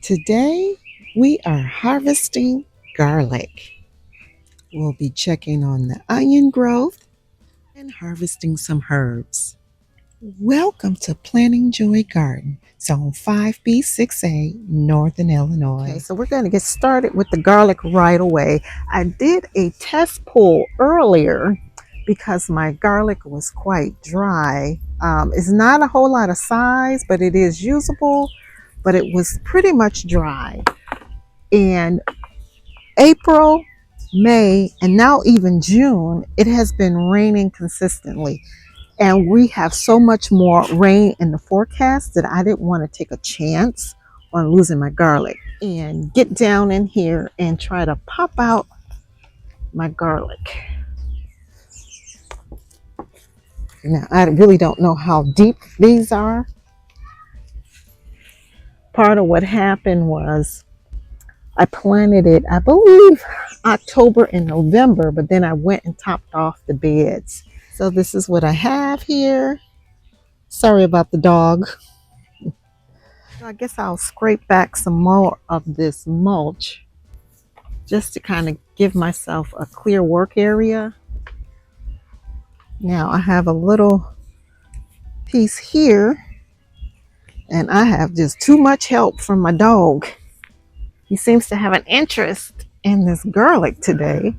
Today we are harvesting garlic. We'll be checking on the onion growth and harvesting some herbs. Welcome to Planting Joy Garden, Zone 5B6A, Northern Illinois. Okay, so we're going to get started with the garlic right away. I did a test pull earlier because my garlic was quite dry. It's not a whole lot of size, but it is usable, but it was pretty much dry. And April, May, and now even June, it has been raining consistently. And we have so much more rain in the forecast that I didn't want to take a chance on losing my garlic and get down in here and try to pop out my garlic. Now, I really don't know how deep these are. Part of what happened was I planted it, I believe, October and November, but then I went and topped off the beds. So this is what I have here. Sorry about the dog. I guess I'll scrape back some more of this mulch just to kind of give myself a clear work area. Now I have a little piece here, and I have just too much help from my dog. He seems to have an interest in this garlic today.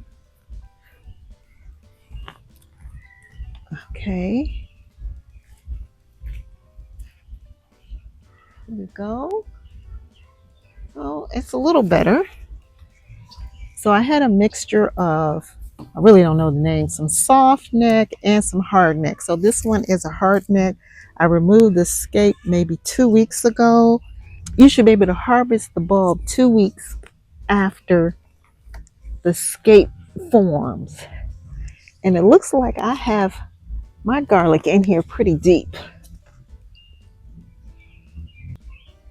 Okay. Here we go. Oh, it's a little better. So I had a mixture of, I really don't know the name, some soft neck and some hard neck. So this one is a hard neck. I removed the scape maybe 2 weeks ago. You should be able to harvest the bulb 2 weeks after the scape forms. And it looks like I have my garlic in here pretty deep.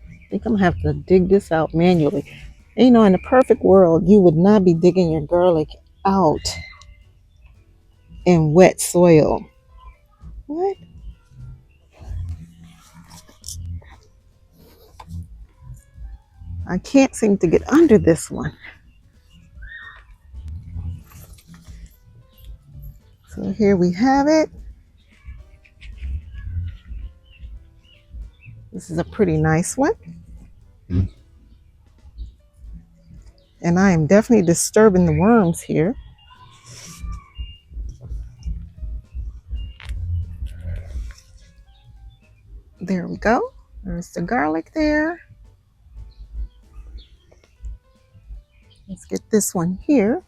I think I'm gonna have to dig this out manually. And, you know, in a perfect world, you would not be digging your garlic out in wet soil. What? I can't seem to get under this one. So here we have it. This is a pretty nice one. And I am definitely disturbing the worms here. There we go. There's the garlic there. Let's get this one here.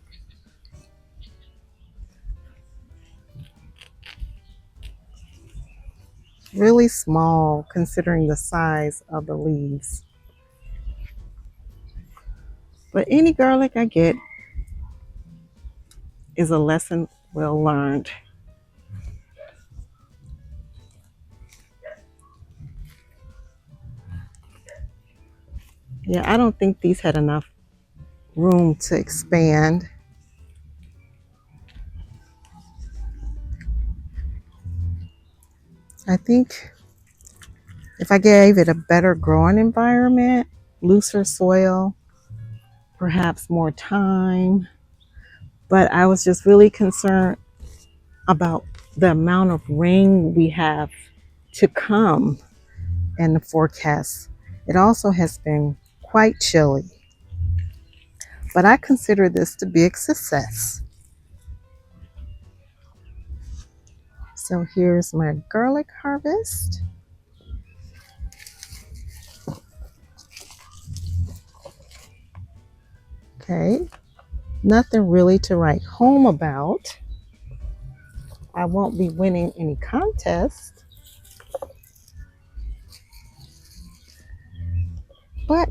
Really small considering the size of the leaves. But any garlic I get is a lesson well learned. Yeah, I don't think these had enough room to expand. I think if I gave it a better growing environment, looser soil, perhaps more time, but I was just really concerned about the amount of rain we have to come in the forecast. It also has been quite chilly, but I consider this to be a success. So here's my garlic harvest. Okay, nothing really to write home about. I won't be winning any contest, but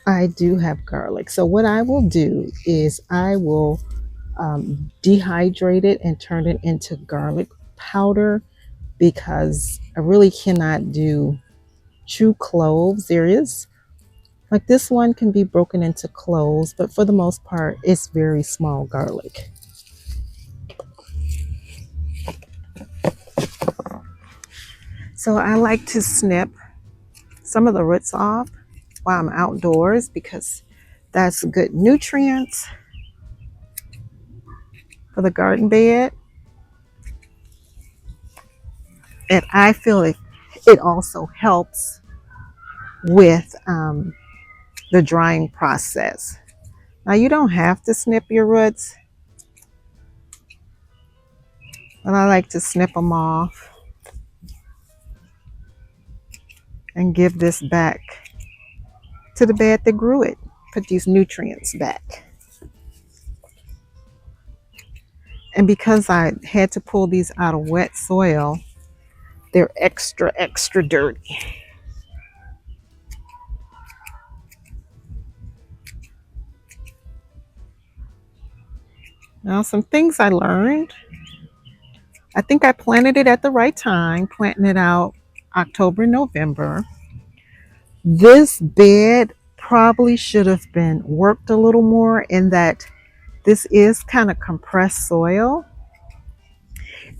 I do have garlic. So what I will do is I will dehydrate it and turn it into garlic powder, because I really cannot do true cloves. There is, like, this one can be broken into cloves, but for the most part, it's very small garlic. So I like to snip some of the roots off why I'm outdoors, because that's good nutrients for the garden bed. And I feel it also helps with the drying process. Now, you don't have to snip your roots, but I like to snip them off and give this back to the bed that grew it. Put these nutrients back. And because I had to pull these out of wet soil, they're extra, extra dirty. Now, some things I learned. I think I planted it at the right time, planting it out October, November. This bed probably should have been worked a little more, in that this is kind of compressed soil.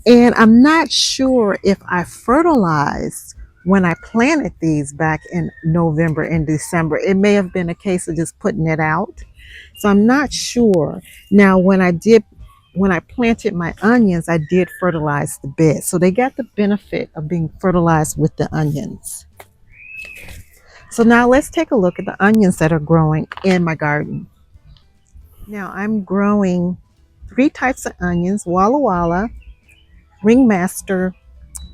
And I'm not sure if I fertilized when I planted these back in November and December. It may have been a case of just putting it out. So I'm not sure. Now, when I planted my onions, I did fertilize the bed. So they got the benefit of being fertilized with the onions. So now let's take a look at the onions that are growing in my garden. Now I'm growing 3 types of onions: Walla Walla, Ringmaster,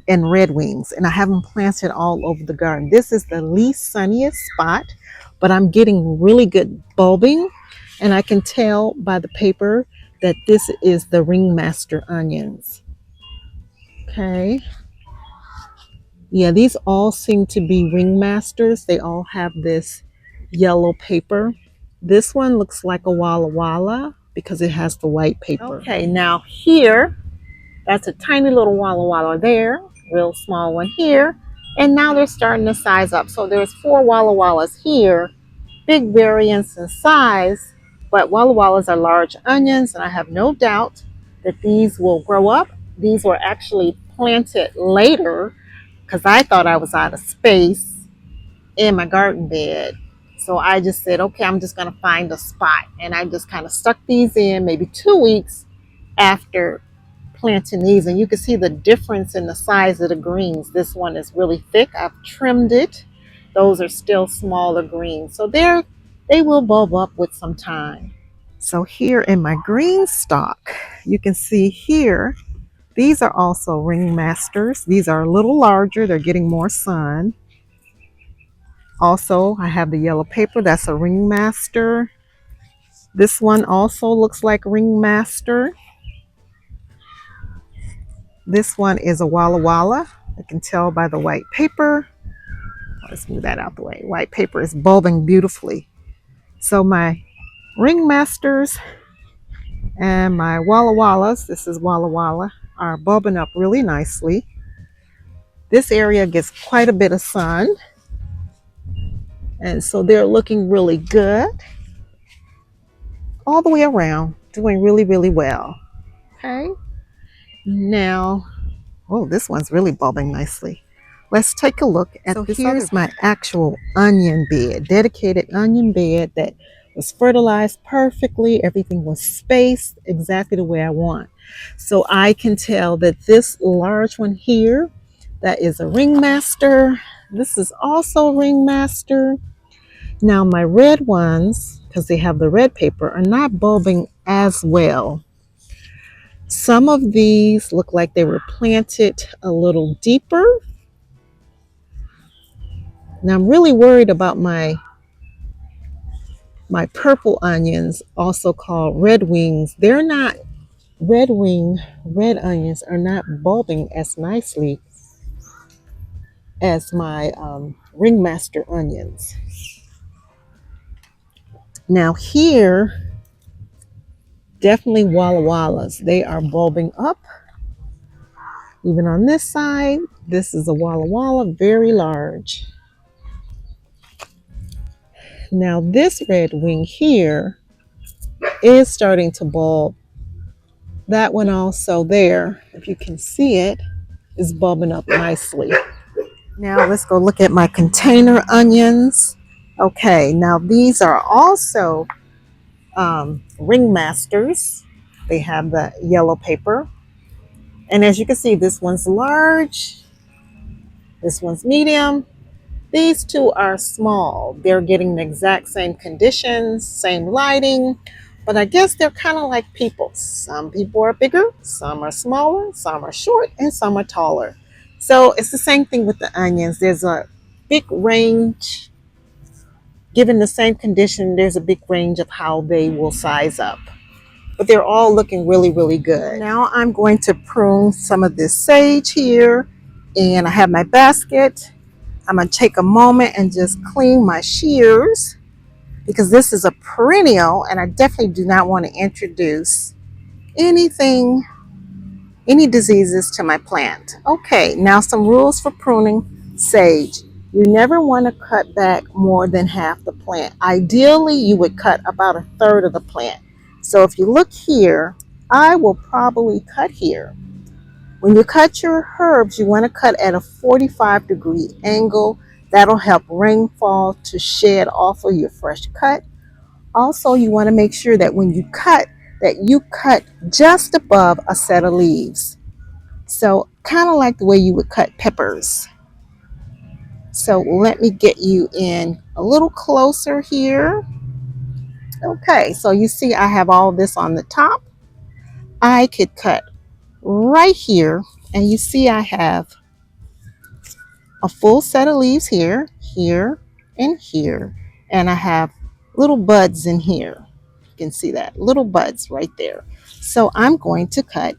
and Red Wings. And I have them planted all over the garden. This is the least sunniest spot, but I'm getting really good bulbing. And I can tell by the paper that this is the Ringmaster onions. Okay. Yeah, these all seem to be Ringmasters. They all have this yellow paper. This one looks like a Walla Walla because it has the white paper. Okay, now here, that's a tiny little Walla Walla there, real small one here, and now they're starting to size up. So there's 4 Walla Wallas here, big variance in size, but Walla Wallas are large onions, and I have no doubt that these will grow up. These were actually planted later because I thought I was out of space in my garden bed. So I just said, okay, I'm just going to find a spot. And I just kind of stuck these in maybe 2 weeks after planting these. And you can see the difference in the size of the greens. This one is really thick. I've trimmed it. Those are still smaller greens. So they will bulb up with some time. So here in my green stalk, you can see here, these are also Ringmasters. These are a little larger. They're getting more sun. Also, I have the yellow paper. That's a Ringmaster. This one also looks like Ringmaster. This one is a Walla Walla. I can tell by the white paper. Let's move that out the way. White paper is bulbing beautifully. So my Ringmasters and my Walla Wallas, this is Walla Walla, are bulbing up really nicely. This area gets quite a bit of sun. And so they're looking really good all the way around, doing really, really well. Okay. Now, oh, this one's really bulbing nicely. Let's take a look at this. Here's my actual onion bed, dedicated onion bed that was fertilized perfectly. Everything was spaced exactly the way I want. So I can tell that this large one here, that is a Ringmaster. This is also Ringmaster. Now my red ones, because they have the red paper, are not bulbing as well. Some of these look like they were planted a little deeper. Now I'm really worried about my purple onions, also called red wings. They're not red onions are not bulbing as nicely as my Ringmaster onions. Now here, definitely Walla Wallas. They are bulbing up. Even on this side, this is a Walla Walla, very large. Now this red wing here is starting to bulb. That one also there, if you can see it, is bulbing up nicely. Now let's go look at my container onions. Okay, now these are also ringmasters. They have the yellow paper. And as you can see, this one's large, this one's medium. These two are small. They're getting the exact same conditions, same lighting, but I guess they're kind of like people. Some people are bigger, some are smaller, some are short, and some are taller. So it's the same thing with the onions. There's a big range. Given the same condition, there's a big range of how they will size up. But they're all looking really, really good. Now I'm going to prune some of this sage here, and I have my basket. I'm going to take a moment and just clean my shears because this is a perennial and I definitely do not want to introduce anything, any diseases to my plant. Okay, now some rules for pruning sage. You never want to cut back more than half the plant. Ideally, you would cut about a third of the plant. So if you look here, I will probably cut here. When you cut your herbs, you want to cut at a 45-degree angle. That'll help rainfall to shed off of your fresh cut. Also, you want to make sure that when you cut, that you cut just above a set of leaves. So kind of like the way you would cut peppers. So let me get you in a little closer here. Okay, so you see I have all this on the top. I could cut right here, and you see I have a full set of leaves here, here, and here. And I have little buds in here. You can see that, little buds right there. So I'm going to cut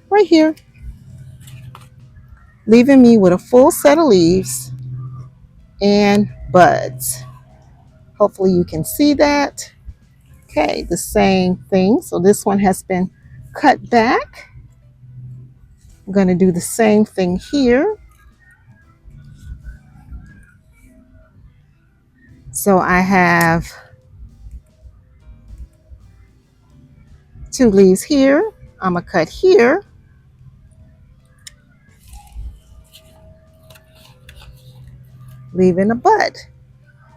right here, leaving me with a full set of leaves and buds. Hopefully you can see that. Okay, the same thing. So this one has been cut back. I'm going to do the same thing here. So I have 2 leaves here. I'm going to cut here. Leaving a bud.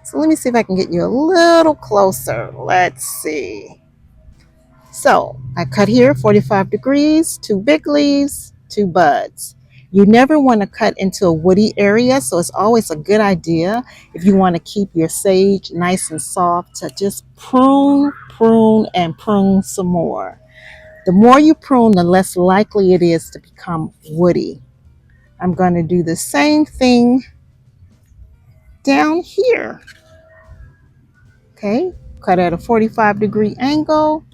So let me see if I can get you a little closer. Let's see. So I cut here 45 degrees, 2 big leaves, 2 buds. You never want to cut into a woody area, so it's always a good idea if you want to keep your sage nice and soft to just prune, prune, and prune some more. The more you prune, the less likely it is to become woody. I'm going to do the same thing down here. Okay, cut at a 45-degree angle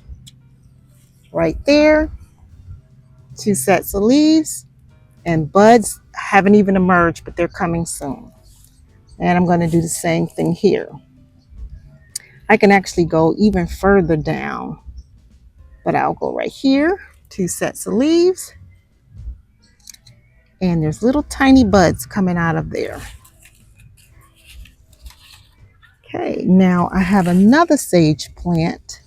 right there. 2 sets of leaves, and buds haven't even emerged, but they're coming soon. And I'm going to do the same thing here. I can actually go even further down, but I'll go right here. 2 sets of leaves, and there's little tiny buds coming out of there. Okay, now I have another sage plant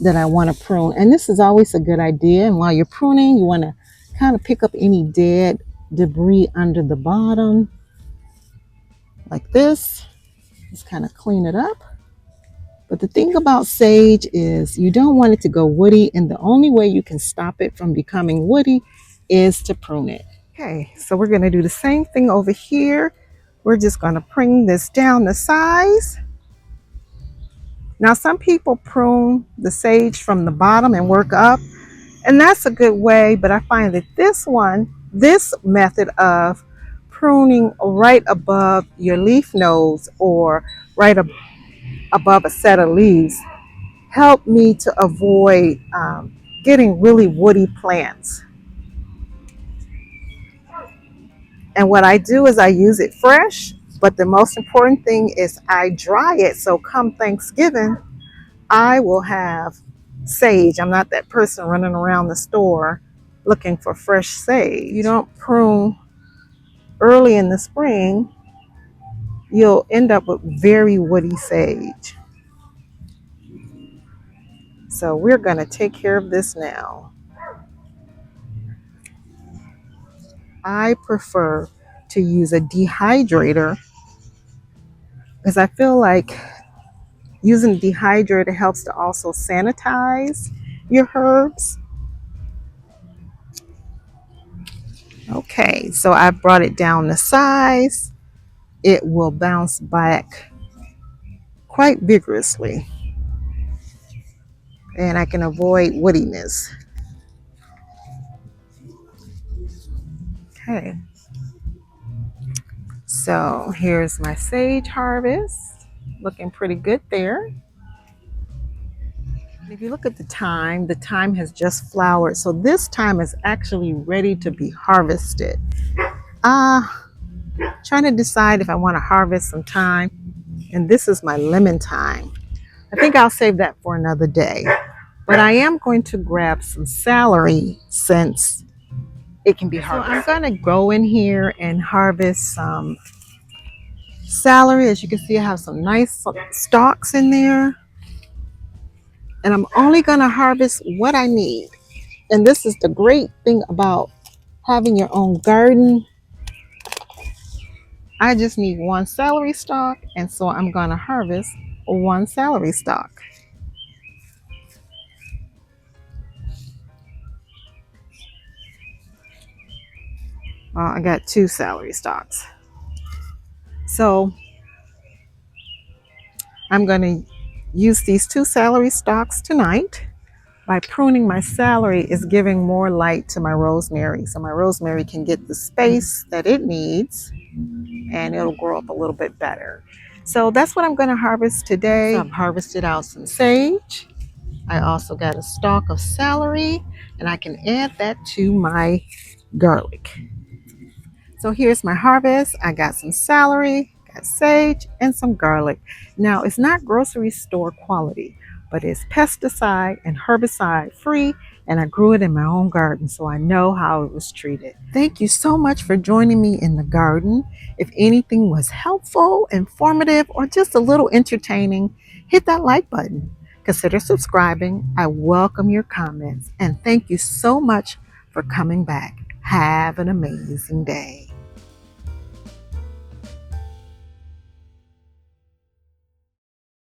that I want to prune, and this is always a good idea. And while you're pruning, you want to kind of pick up any dead debris under the bottom like this. Just kind of clean it up. But the thing about sage is you don't want it to go woody, and the only way you can stop it from becoming woody is to prune it. Okay, so we're going to do the same thing over here. We're just going to prune this down the size. Now some people prune the sage from the bottom and work up, and that's a good way, but I find that this method of pruning right above your leaf nodes or right above a set of leaves help me to avoid getting really woody plants. And what I do is I use it fresh, but the most important thing is I dry it, so come Thanksgiving I will have sage. I'm not that person running around the store looking for fresh sage. You don't prune early in the spring, you'll end up with very woody sage. So we're going to take care of this now. I prefer to use a dehydrator because I feel like using dehydrator helps to also sanitize your herbs. Okay, so I brought it down to size. It will bounce back quite vigorously, and I can avoid woodiness. Okay, so here's my sage harvest. Looking pretty good there. If you look at the thyme has just flowered. So this thyme is actually ready to be harvested. Trying to decide if I want to harvest some thyme. And this is my lemon thyme. I think I'll save that for another day. But I am going to grab some celery since it can be harvested. So I'm going to go in here and harvest some celery. As you can see, I have some nice stalks in there. And I'm only going to harvest what I need. And this is the great thing about having your own garden. I just need one celery stalk, and so I'm going to harvest one celery stalk. I got two celery stalks. So I'm going to use these two celery stalks tonight. By pruning my celery is giving more light to my rosemary, so my rosemary can get the space that it needs and it'll grow up a little bit better. So that's what I'm going to harvest today. So I've harvested out some sage. I also got a stalk of celery, and I can add that to my garlic. So here's my harvest. I got some celery, got sage, and some garlic. Now, it's not grocery store quality, but it's pesticide and herbicide free, and I grew it in my own garden, so I know how it was treated. Thank you so much for joining me in the garden. If anything was helpful, informative, or just a little entertaining, hit that like button. Consider subscribing. I welcome your comments, and thank you so much for coming back. Have an amazing day.